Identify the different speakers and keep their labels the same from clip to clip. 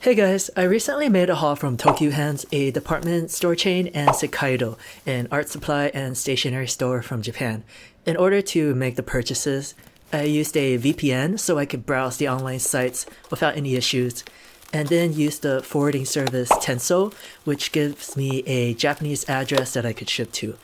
Speaker 1: Hey guys, I recently made a haul from Tokyo Hands, a department store chain, and Sekaido, an art supply and stationery store from Japan. In order to make the purchases, I used a VPN so I could browse the online sites without any issues, and then used the forwarding service Tenso, which gives me a Japanese address that I could ship to.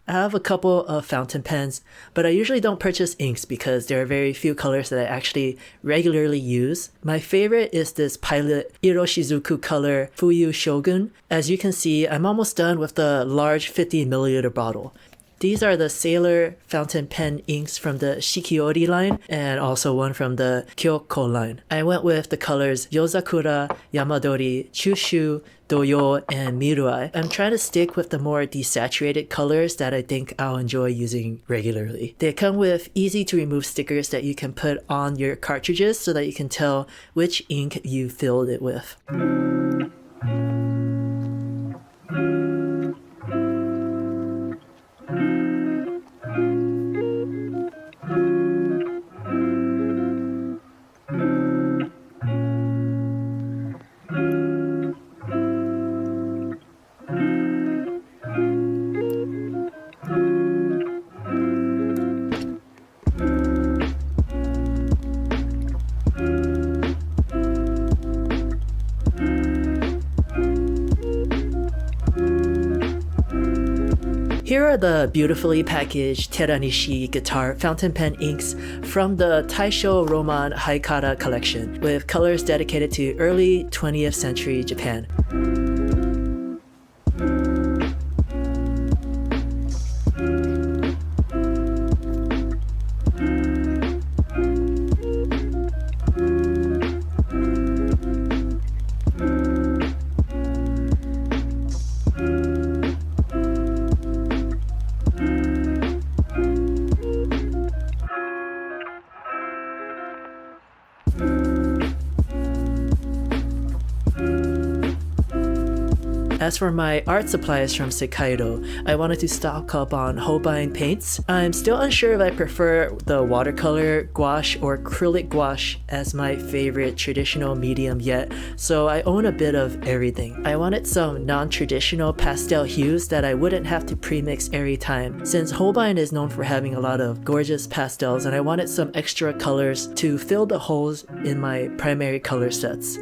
Speaker 1: I have a couple of fountain pens, but I usually don't purchase inks because there are very few colors that I actually regularly use. My favorite is this Pilot Iroshizuku color Fuyu Shogun. As you can see, I'm almost done with the large 50ml bottle. These are the Sailor fountain pen inks from the Shikiori line and also one from the Kyoko line. I went with the colors Yozakura, Yamadori, Chushu, Doyo, and Miruai. I'm trying to stick with the more desaturated colors that I think I'll enjoy using regularly. They come with easy to remove stickers that you can put on your cartridges so that you can tell which ink you filled it with. Here are the beautifully packaged Teranishi guitar fountain pen inks from the Taisho Roman Haikara collection with colors dedicated to early 20th century Japan. As for my art supplies from Sekaido, I wanted to stock up on Holbein paints. I'm still unsure if I prefer the watercolor gouache or acrylic gouache as my favorite traditional medium yet, so I own a bit of everything. I wanted some non-traditional pastel hues that I wouldn't have to pre-mix every time, since Holbein is known for having a lot of gorgeous pastels, and I wanted some extra colors to fill the holes in my primary color sets.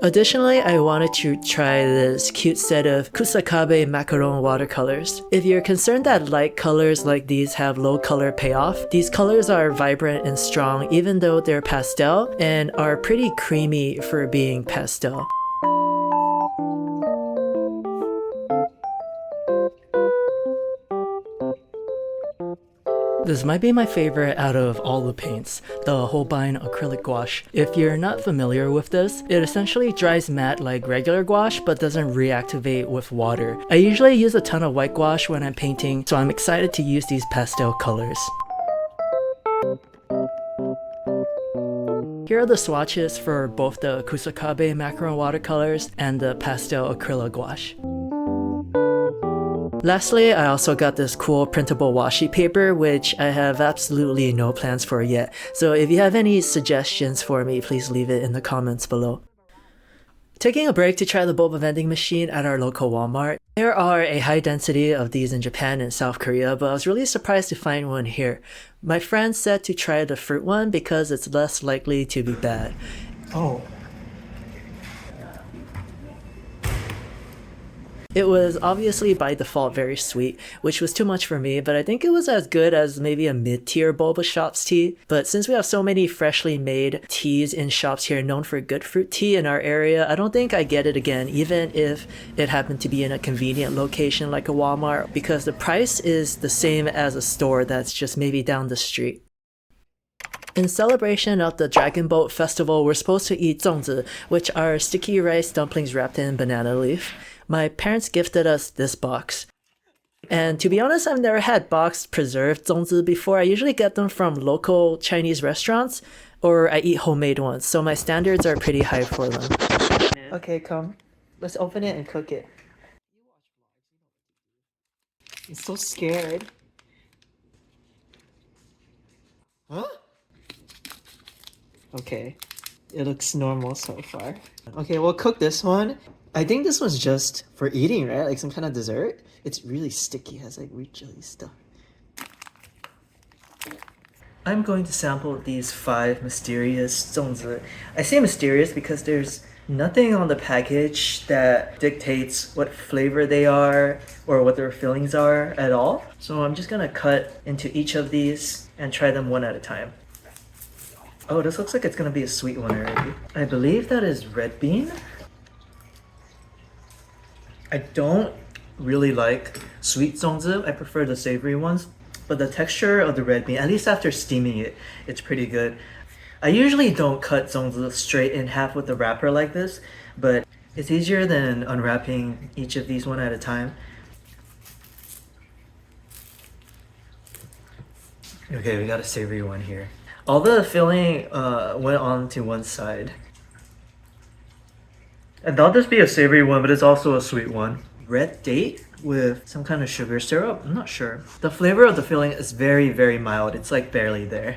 Speaker 1: Additionally, I wanted to try this cute set of Kusakabe macaron watercolors. If you're concerned that light colors like these have low color payoff, these colors are vibrant and strong even though they're pastel and are pretty creamy for being pastel. This might be my favorite out of all the paints, the Holbein acrylic gouache. If you're not familiar with this, it essentially dries matte like regular gouache but doesn't reactivate with water. I usually use a ton of white gouache when I'm painting, so I'm excited to use these pastel colors. Here are the swatches for both the Kusakabe macaron watercolors and the pastel acrylic gouache. Lastly, I also got this cool printable washi paper, which I have absolutely no plans for yet, so if you have any suggestions for me, please leave it in the comments below. Taking a break to try the boba vending machine at our local Walmart. There are a high density of these in Japan and South Korea, but I was really surprised to find one here. My friend said to try the fruit one because it's less likely to be bad. Oh. It was obviously by default very sweet, which was too much for me, but I think it was as good as maybe a mid-tier boba shop's tea. But since we have so many freshly made teas in shops here known for good fruit tea in our area, I don't think I get it again, even if it happened to be in a convenient location like a Walmart, because the price is the same as a store that's just maybe down the street. In celebration of the Dragon Boat Festival, we're supposed to eat Zongzi, which are sticky rice dumplings wrapped in banana leaf. My parents gifted us this box. And to be honest, I've never had boxed preserved zongzi before. I usually get them from local Chinese restaurants or I eat homemade ones, so my standards are pretty high for them. Okay, come. Let's open it and cook it. I'm so scared. Huh? Okay. It looks normal so far. Okay, we'll cook this one. I think this one's just for eating, right? Like some kind of dessert. It's really sticky, it has like weird jelly stuff. I'm going to sample these 5 mysterious zongzi. I say mysterious because there's nothing on the package that dictates what flavor they are or what their fillings are at all. So I'm just gonna cut into each of these and try them one at a time. Oh, this looks like it's gonna be a sweet one already. I believe that is red bean. I don't really like sweet zongzi. I prefer the savory ones. But the texture of the red bean, at least after steaming it, it's pretty good. I usually don't cut zongzi straight in half with the wrapper like this, but it's easier than unwrapping each of these one at a time. Okay, we got a savory one here. All the filling went on to one side. I thought this would be a savory one, but it's also a sweet one. Red date with some kind of sugar syrup? I'm not sure. The flavor of the filling is very, very mild. It's like barely there.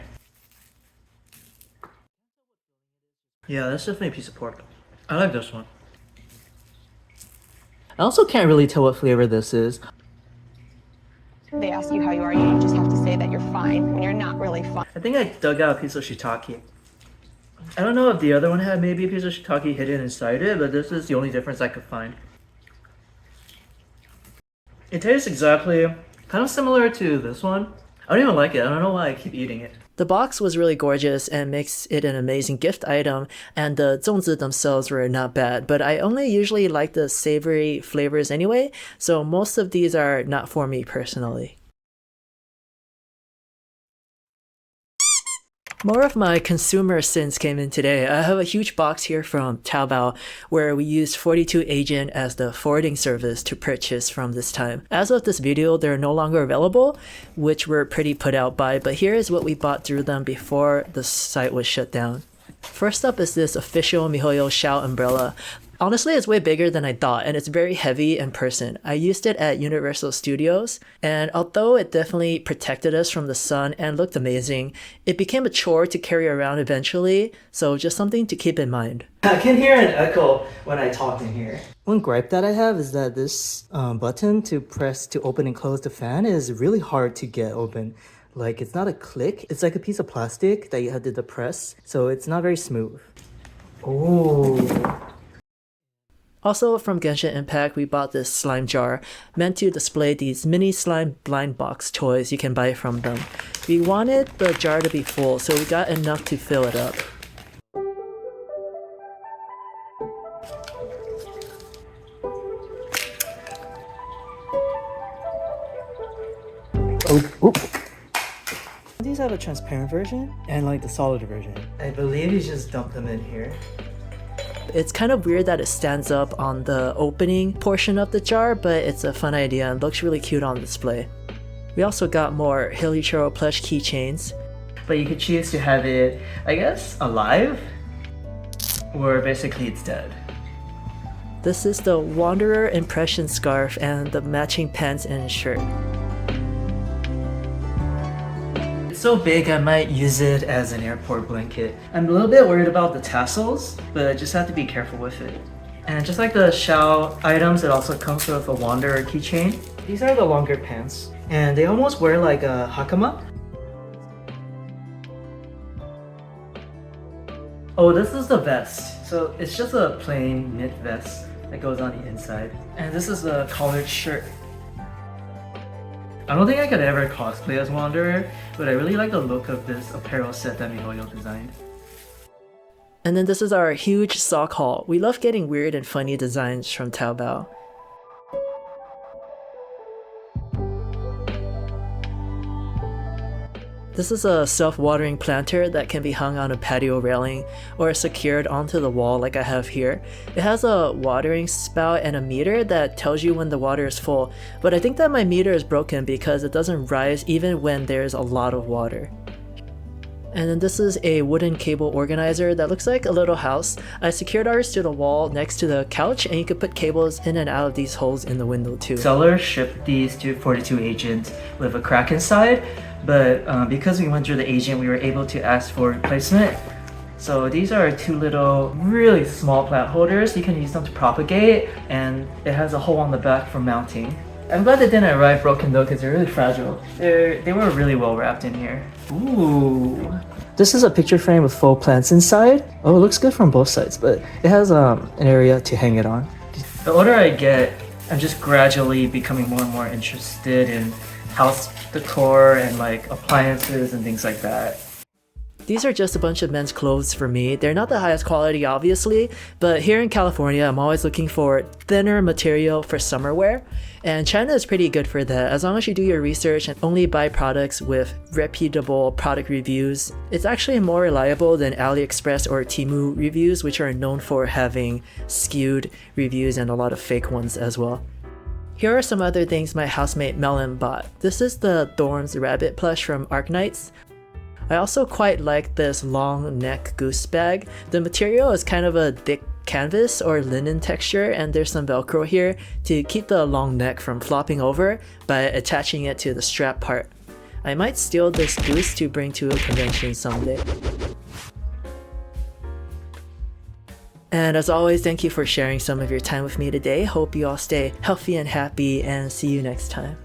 Speaker 1: Yeah, that's definitely a piece of pork. I like this one. I also can't really tell what flavor this is.
Speaker 2: They ask you how you are, you just have to say that you're fine when you're not really fine.
Speaker 1: I think I dug out a piece of shiitake. I don't know if the other one had maybe a piece of shiitake hidden inside it, but this is the only difference I could find. It tastes exactly kind of similar to this one. I don't even like it. I don't know why I keep eating it. The box was really gorgeous and makes it an amazing gift item, and the zongzi themselves were not bad, but I only usually like the savory flavors anyway, so most of these are not for me personally. More of my consumer sins came in today. I have a huge box here from Taobao where we used 42 Agent as the forwarding service to purchase from this time. As of this video, they're no longer available, which we're pretty put out by, but here is what we bought through them before the site was shut down. First up is this official MiHoYo Xiao umbrella. Honestly, it's way bigger than I thought, and it's very heavy in person. I used it at Universal Studios, and although it definitely protected us from the sun and looked amazing, it became a chore to carry around eventually, so just something to keep in mind. I can hear an echo when I talk in here. One gripe that I have is that this button to press to open and close the fan is really hard to get open. Like, it's not a click, it's like a piece of plastic that you have to depress, so it's not very smooth. Oh. Also from Genshin Impact, we bought this slime jar, meant to display these mini slime blind box toys you can buy from them. We wanted the jar to be full, so we got enough to fill it up. These have a transparent version and like the solid version. I believe you just dump them in here. It's kind of weird that it stands up on the opening portion of the jar, but it's a fun idea and looks really cute on display. We also got more Hilichurro plush keychains. But you could choose to have it, I guess, alive, or basically it's dead. This is the Wanderer Impression scarf and the matching pants and shirt. So big I might use it as an airport blanket. I'm a little bit worried about the tassels, but I just have to be careful with it. And just like the Xiao items, it also comes with a Wanderer keychain. These are the longer pants, and they almost wear like a hakama. Oh, this is the vest. So it's just a plain knit vest that goes on the inside. And this is a collared shirt. I don't think I could ever cosplay as Wanderer, but I really like the look of this apparel set that MiHoYo designed. And then this is our huge sock haul. We love getting weird and funny designs from Taobao. This is a self-watering planter that can be hung on a patio railing or secured onto the wall like I have here. It has a watering spout and a meter that tells you when the water is full, but I think that my meter is broken because it doesn't rise even when there's a lot of water. And then this is a wooden cable organizer that looks like a little house. I secured ours to the wall next to the couch, and you could put cables in and out of these holes in the window too. Seller shipped these to 42 agents with a crack inside, but because we went through the agent, we were able to ask for replacement. So these are two little, really small plant holders. You can use them to propagate, and it has a hole on the back for mounting. I'm glad they didn't arrive broken though, because they're really fragile. They were really well wrapped in here. Ooh. This is a picture frame with faux plants inside. Oh, it looks good from both sides, but it has an area to hang it on. The older I get, I'm just gradually becoming more and more interested in house decor and like appliances and things like that. These are just a bunch of men's clothes for me. They're not the highest quality, obviously, but here in California, I'm always looking for thinner material for summer wear, and China is pretty good for that. As long as you do your research and only buy products with reputable product reviews, it's actually more reliable than AliExpress or Temu reviews, which are known for having skewed reviews and a lot of fake ones as well. Here are some other things my housemate Melon bought. This is the Thorns rabbit plush from Arknights. I also quite like this long neck goose bag. The material is kind of a thick canvas or linen texture, and there's some velcro here to keep the long neck from flopping over by attaching it to the strap part. I might steal this goose to bring to a convention someday. And as always, thank you for sharing some of your time with me today. Hope you all stay healthy and happy, and see you next time.